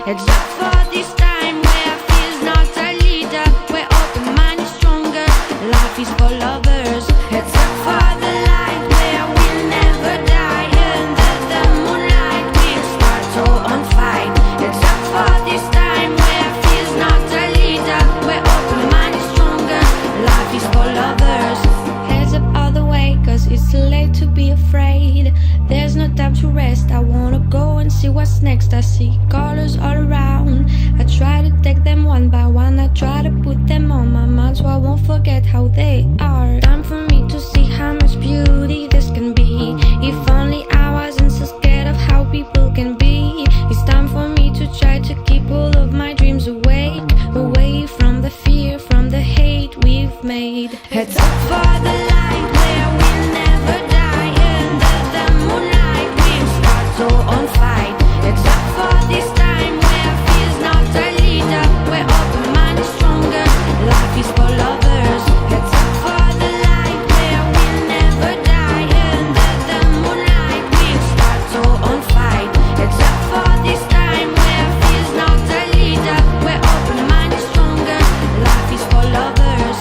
Except for this time where fear's not a leader, where open mind is stronger, life is for lovers. Except for the light where we'll never die, under the moonlight we'll start to on fight. Except for this time where fear's not a leader, where open mind is stronger, life is for lovers. Heads up all the way, cause it's too late to be afraid. There's no time to rest, I wanna go and see what's next. I see colors all around, I try to take them one by one. I try to put them on my mind so I won't forget how they are. Time for me to see how much beauty this can be. If only I wasn't so scared of how people can be. It's time for me to try to keep all of my dreams awake, away from the fear, from the hate we've made. Heads up for the light where we'll never die, under the moonlight we'll start to on fight. Except for this time where fear's not a leader, where open mind is stronger, life is for lovers. Heads up for the light where we'll never die, under the moonlight we'll start to on fight. Except for this time where fear's not a leader, where open mind is stronger, life is for lovers.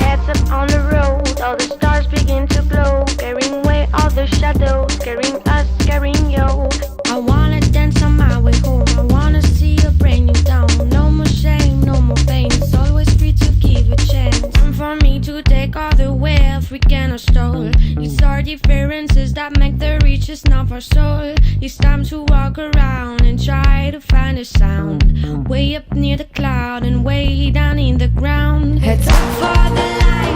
Heads up on the road, all the stars begin to glow, carrying away all the shadows, carrying us, carrying you. I wanna dance on my way home, I wanna see a brand new town. No more shame, no more pain, it's always free to give a chance. Time for me to take all the wealth we cannot stole. It's our differences that make the richest of our soul. It's time to walk around and try to find a sound, way up near the cloud and way down in the ground. Heads up for the light